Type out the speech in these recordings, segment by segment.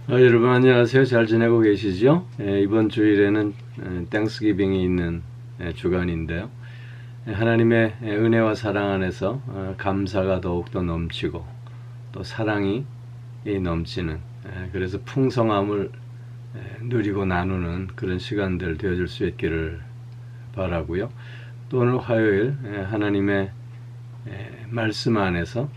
여러분 안녕하세요. 잘 지내고 계시죠? 이번 주일에는 땡스기빙이 있는 주간인데요. 하나님의 은혜와 사랑 안에서 감사가 더욱더 넘치고 또 사랑이 넘치는 그래서 풍성함을 누리고 나누는 그런 시간들 되어줄 수 있기를 바라고요. 또 오늘 화요일 하나님의 말씀 안에서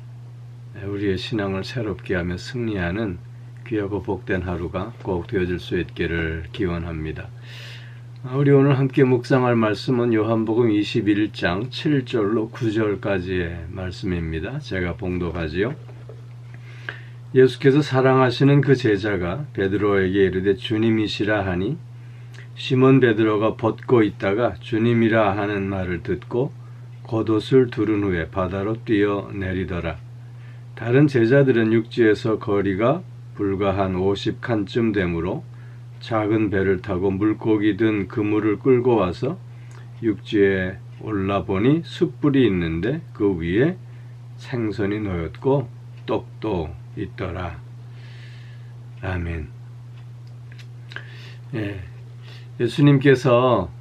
우리의 신앙을 새롭게 하며 승리하는 귀하고 복된 하루가 꼭 되어질 수 있기를 기원합니다. 우리 오늘 함께 묵상할 말씀은 요한복음 21장 7절로 9절까지의 말씀입니다. 제가 봉독하지요. 예수께서 사랑하시는 그 제자가 베드로에게 이르되 주님이시라 하니 시몬 베드로가 벗고 있다가 주님이라 하는 말을 듣고 겉옷을 두른 후에 바다로 뛰어내리더라. 다른 제자들은 육지에서 거리가 불과 한 50칸쯤 되므로 작은 배를 타고 물고기 든 그물을 끌고 와서 육지에 올라보니 숯불이 있는데 그 위에 생선이 놓였고 떡도 있더라. 아멘. 예수님께서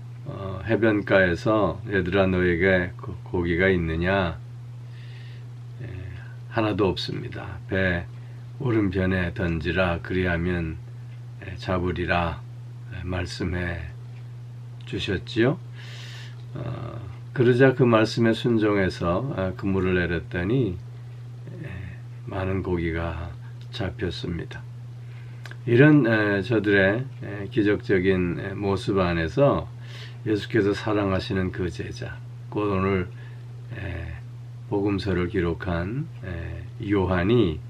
해변가에서 얘들아 너에게 고기가 있느냐? 하나도 없습니다. 배 오른편에 던지라 그리하면 잡으리라 말씀해 주셨지요. 그러자 그 말씀에 순종해서 그물을 내렸더니 많은 고기가 잡혔습니다. 이런 저들의 기적적인 모습 안에서 예수께서 사랑하시는 그 제자, 곧 오늘 복음서를 기록한 요한이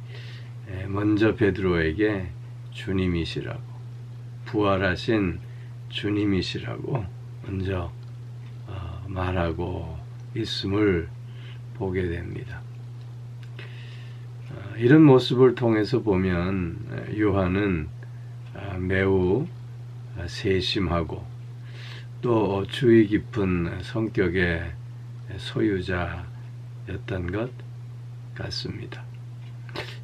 먼저 베드로에게 주님이시라고, 부활하신 주님이시라고 먼저 말하고 있음을 보게 됩니다. 이런 모습을 통해서 보면 요한은 매우 세심하고 또 주의 깊은 성격의 소유자였던 것 같습니다.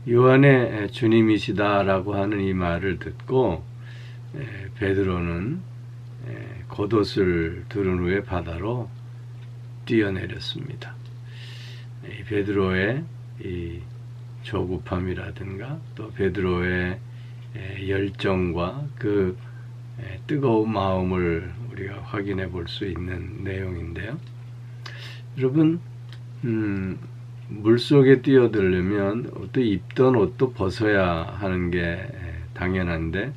요한의 주님이시다라고 하는 이 말을 듣고 베드로는 겉옷을 두른 후에 바다로 뛰어내렸습니다. 베드로의 이 조급함이라든가 또 베드로의 열정과 그 뜨거운 마음을 우리가 확인해 볼 수 있는 내용인데요. 여러분, 물속에 뛰어들려면 또 입던 옷도 벗어야 하는 게 당연한데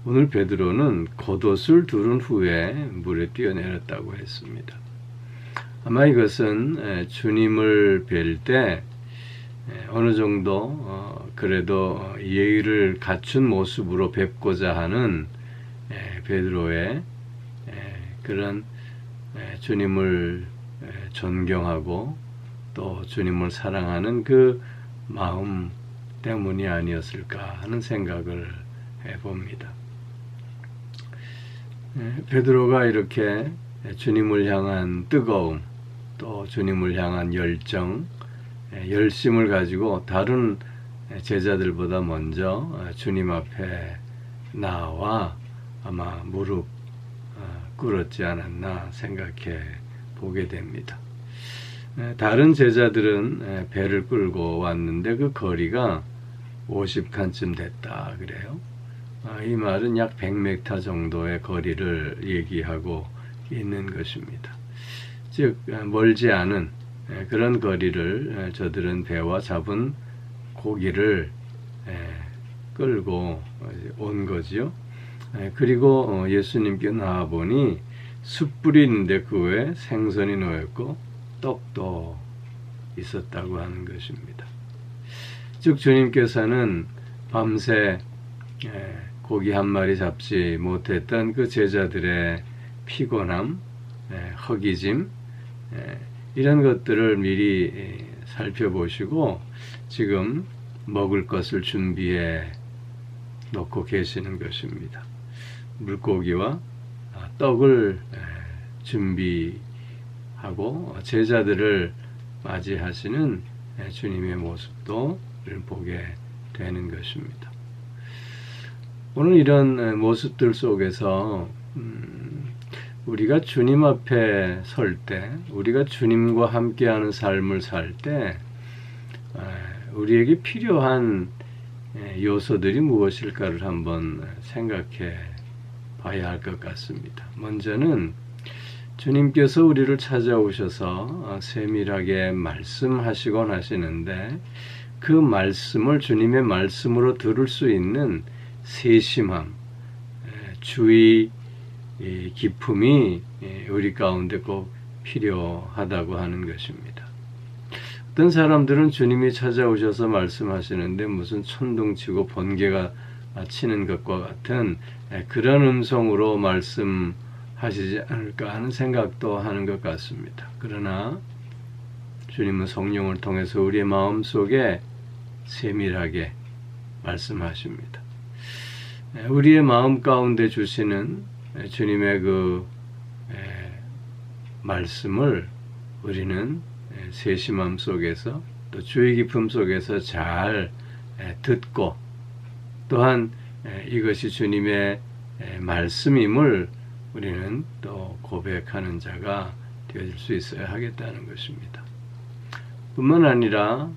오늘 베드로는 겉옷을 두른 후에 물에 뛰어내렸다고 했습니다. 아마 이것은 주님을 뵐 때 어느 정도 그래도 예의를 갖춘 모습으로 뵙고자 하는 베드로의 그런 주님을 존경하고 또 주님을 사랑하는 그 마음 때문이 아니었을까 하는 생각을 해봅니다. 베드로가 이렇게 주님을 향한 뜨거움, 또 주님을 향한 열정, 열심을 가지고 다른 제자들보다 먼저 주님 앞에 나와 아마 무릎 꿇었지 않았나 생각해 보게 됩니다. 다른 제자들은 배를 끌고 왔는데 그 거리가 50칸쯤 됐다 그래요. 이 말은 약 100m 정도의 거리를 얘기하고 있는 것입니다. 즉 멀지 않은 그런 거리를 저들은 배와 잡은 고기를 끌고 온 거지요. 그리고 예수님께 나와보니 숯불이 있는데 그 외에 생선이 놓였고 떡도 있었다고 하는 것입니다. 즉 주님께서는 밤새 고기 한 마리 잡지 못했던 그 제자들의 피곤함, 허기짐 이런 것들을 미리 살펴보시고 지금 먹을 것을 준비해 놓고 계시는 것입니다. 물고기와 떡을 준비하고 제자들을 맞이하시는 주님의 모습도 보게 되는 것입니다. 오늘 이런 모습들 속에서 우리가 주님 앞에 설 때, 우리가 주님과 함께하는 삶을 살 때 우리에게 필요한 요소들이 무엇일까를 한번 생각해 봐야 할 것 같습니다. 먼저는 주님께서 우리를 찾아오셔서 세밀하게 말씀하시곤 하시는데 그 말씀을 주님의 말씀으로 들을 수 있는 세심함, 주의 기품이 우리 가운데 꼭 필요하다고 하는 것입니다. 어떤 사람들은 주님이 찾아오셔서 말씀하시는데 무슨 천둥치고 번개가 치는 것과 같은 그런 음성으로 말씀하시지 않을까 하는 생각도 하는 것 같습니다. 그러나 주님은 성령을 통해서 우리의 마음속에 세밀하게 말씀하십니다. 우리의 마음 가운데 주시는 주님의 그 말씀을 우리는 세심함 속에서 또 주의 깊음 속에서 잘 듣고 또한 이것이 주님의 말씀임을 우리는 또 고백하는 자가 되어질 수 있어야 하겠다는 것입니다. 뿐만 아니라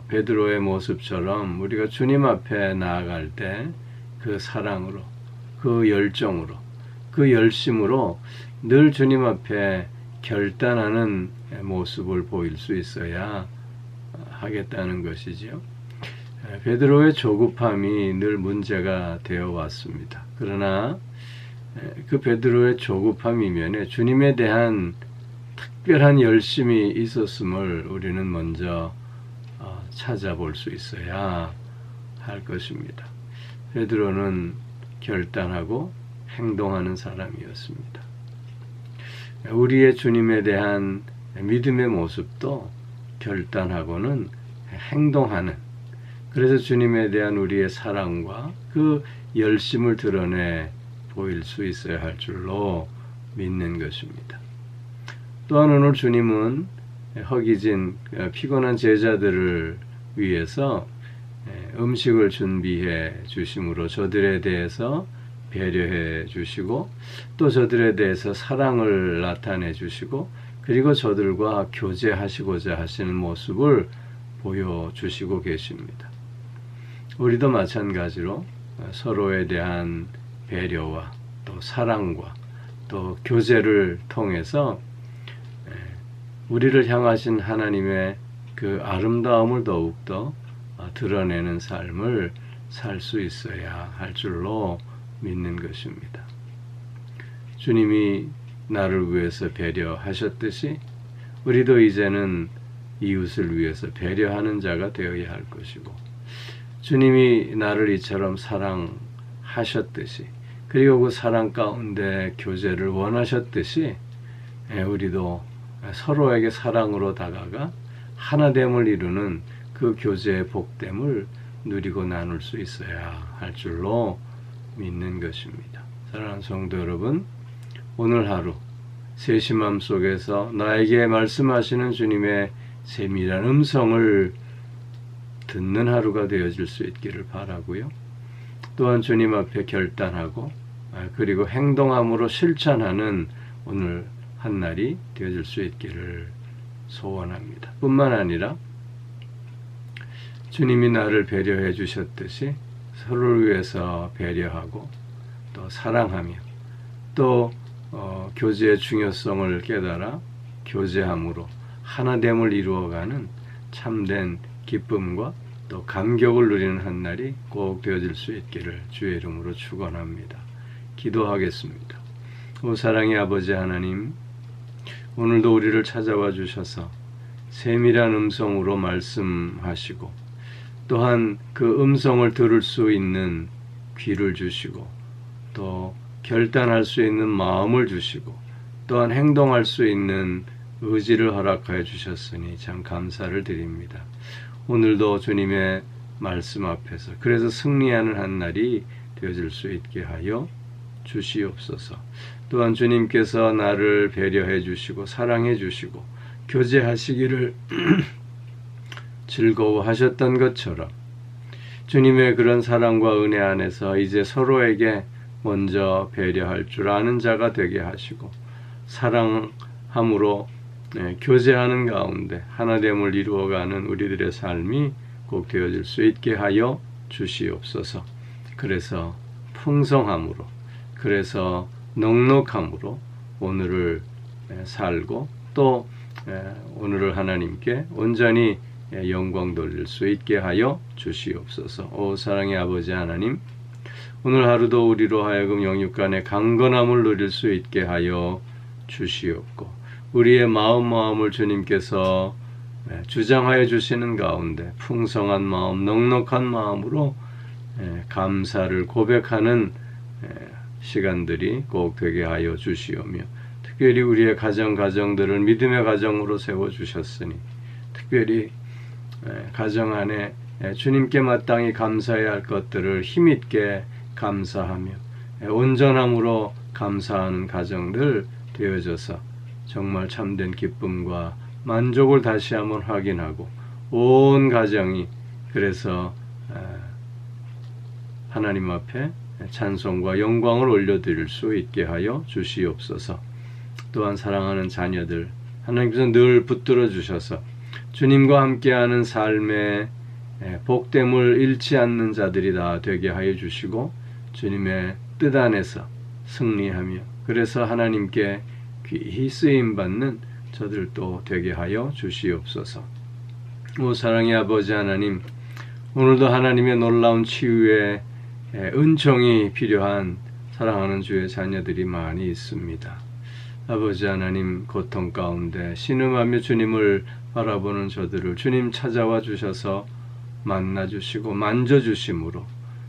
베드로의 모습처럼 우리가 주님 앞에 나아갈 때 그 사랑으로, 그 열정으로, 그 열심으로 늘 주님 앞에 결단하는 모습을 보일 수 있어야 하겠다는 것이지요. 베드로의 조급함이 늘 문제가 되어 왔습니다. 그러나 그 베드로의 조급함이면에 주님에 대한 특별한 열심이 있었음을 우리는 먼저 찾아볼 수 있어야 할 것입니다. 베드로는 결단하고 행동하는 사람이었습니다. 우리의 주님에 대한 믿음의 모습도 결단하고는 행동하는, 그래서 주님에 대한 우리의 사랑과 그 열심을 드러내 보일 수 있어야 할 줄로 믿는 것입니다. 또한 오늘 주님은 허기진 피곤한 제자들을 위해서 음식을 준비해 주심으로 저들에 대해서 배려해 주시고 또 저들에 대해서 사랑을 나타내 주시고 그리고 저들과 교제하시고자 하시는 모습을 보여주시고 계십니다. 우리도 마찬가지로 서로에 대한 배려와 또 사랑과 또 교제를 통해서 우리를 향하신 하나님의 그 아름다움을 더욱더 드러내는 삶을 살 수 있어야 할 줄로 믿는 것입니다. 주님이 나를 위해서 배려하셨듯이 우리도 이제는 이웃을 위해서 배려하는 자가 되어야 할 것이고 주님이 나를 이처럼 사랑하셨듯이 그리고 그 사랑 가운데 교제를 원하셨듯이 우리도 서로에게 사랑으로 다가가 하나됨을 이루는 그 교제의 복됨을 누리고 나눌 수 있어야 할 줄로 믿는 것입니다. 사랑하는 성도 여러분, 오늘 하루 세심함 속에서 나에게 말씀하시는 주님의 세밀한 음성을 듣는 하루가 되어질 수 있기를 바라고요. 또한 주님 앞에 결단하고 그리고 행동함으로 실천하는 오늘 한날이 되어질 수 있기를 소원합니다. 뿐만 아니라 주님이 나를 배려해 주셨듯이 서로를 위해서 배려하고 또 사랑하며 또 교제의 중요성을 깨달아 교제함으로 하나됨을 이루어가는 참된 기쁨과 또 감격을 누리는 한날이 꼭 되어질 수 있기를 주의 이름으로 축원합니다. 기도하겠습니다. 오 사랑의 아버지 하나님, 오늘도 우리를 찾아와 주셔서 세밀한 음성으로 말씀하시고 또한 그 음성을 들을 수 있는 귀를 주시고 또 결단할 수 있는 마음을 주시고 또한 행동할 수 있는 의지를 허락하여 주셨으니 참 감사를 드립니다. 오늘도 주님의 말씀 앞에서 그래서 승리하는 한날이 되어질 수 있게 하여 주시옵소서. 또한 주님께서 나를 배려해 주시고 사랑해 주시고 교제하시기를 즐거워하셨던 것처럼 주님의 그런 사랑과 은혜 안에서 이제 서로에게 먼저 배려할 줄 아는 자가 되게 하시고 사랑함으로 교제하는 가운데 하나됨을 이루어가는 우리들의 삶이 꼭 되어질 수 있게 하여 주시옵소서. 그래서 풍성함으로, 그래서 넉넉함으로 오늘을 살고 또 오늘을 하나님께 온전히 영광 돌릴 수 있게 하여 주시옵소서. 오 사랑의 아버지 하나님, 오늘 하루도 우리로 하여금 영육간의 강건함을 누릴 수 있게 하여 주시옵고 우리의 마음을 주님께서 주장하여 주시는 가운데 풍성한 마음, 넉넉한 마음으로 감사를 고백하는 시간들이 꼭 되게 하여 주시오며 특별히 우리의 가정들을 믿음의 가정으로 세워주셨으니 특별히 가정 안에 주님께 마땅히 감사해야 할 것들을 힘있게 감사하며 온전함으로 감사하는 가정들 되어져서 정말 참된 기쁨과 만족을 다시 한번 확인하고 온 가정이 그래서 하나님 앞에 찬송과 영광을 올려드릴 수 있게 하여 주시옵소서. 또한 사랑하는 자녀들 하나님께서 늘 붙들어 주셔서 주님과 함께하는 삶의 복됨을 잃지 않는 자들이 다 되게 하여 주시고 주님의 뜻 안에서 승리하며 그래서 하나님께 귀히 쓰임받는 저들도 되게 하여 주시옵소서. 오 사랑의 아버지 하나님, 오늘도 하나님의 놀라운 치유의 은총이 필요한 사랑하는 주의 자녀들이 많이 있습니다. 아버지 하나님, 고통 가운데 신음하며 주님을 바라보는 저들을 주님 찾아와 주셔서 만나주시고 만져주심으로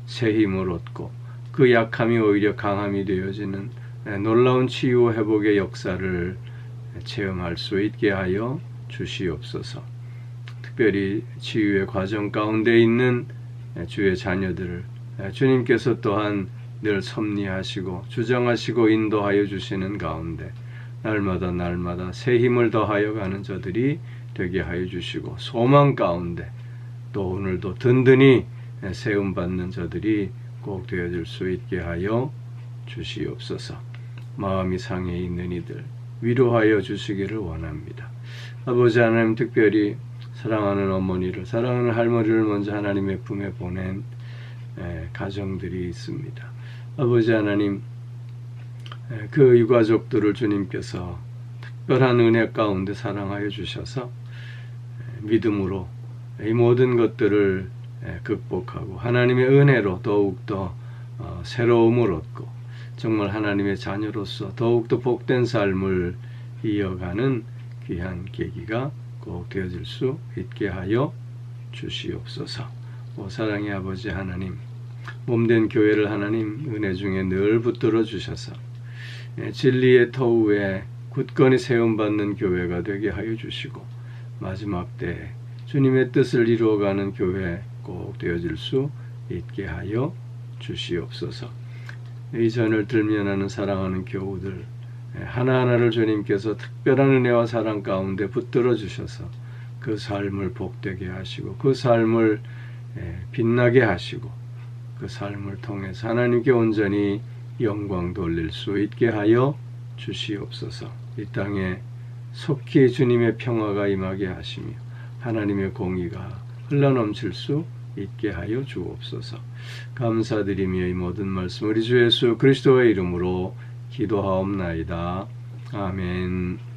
새 힘을 얻고 그 약함이 오히려 강함이 되어지는 놀라운 치유 회복의 역사를 체험할 수 있게 하여 주시옵소서. 특별히 치유의 과정 가운데 있는 주의 자녀들을 주님께서 또한 늘 섭리하시고 주장하시고 인도하여 주시는 가운데 날마다 새 힘을 더하여 가는 저들이 되게 하여 주시고 소망 가운데 또 오늘도 든든히 세움받는 저들이 꼭 되어질 수 있게 하여 주시옵소서. 마음이 상해 있는 이들 위로하여 주시기를 원합니다. 아버지 하나님, 특별히 사랑하는 어머니를 사랑하는 할머니를 먼저 하나님의 품에 보낸 가정들이 있습니다. 아버지 하나님, 그 유가족들을 주님께서 특별한 은혜 가운데 사랑하여 주셔서 믿음으로 이 모든 것들을 극복하고 하나님의 은혜로 더욱더 새로움을 얻고 정말 하나님의 자녀로서 더욱더 복된 삶을 이어가는 귀한 계기가 꼭 되어질 수 있게 하여 주시옵소서. 오 사랑의 아버지 하나님, 몸된 교회를 하나님 은혜 중에 늘 붙들어 주셔서 진리의 터 위에 굳건히 세움받는 교회가 되게 하여 주시고 마지막 때에 주님의 뜻을 이루어가는 교회 꼭 되어질 수 있게 하여 주시옵소서. 이 전을 들면하는 사랑하는 교우들 하나하나를 주님께서 특별한 은혜와 사랑 가운데 붙들어 주셔서 그 삶을 복되게 하시고 그 삶을 빛나게 하시고 그 삶을 통해서 하나님께 온전히 영광 돌릴 수 있게 하여 주시옵소서. 이 땅에 속히 주님의 평화가 임하게 하시며 하나님의 공의가 흘러넘칠 수 있게 하여 주옵소서. 감사드리며 이 모든 말씀 우리 주 예수 그리스도의 이름으로 기도하옵나이다. 아멘.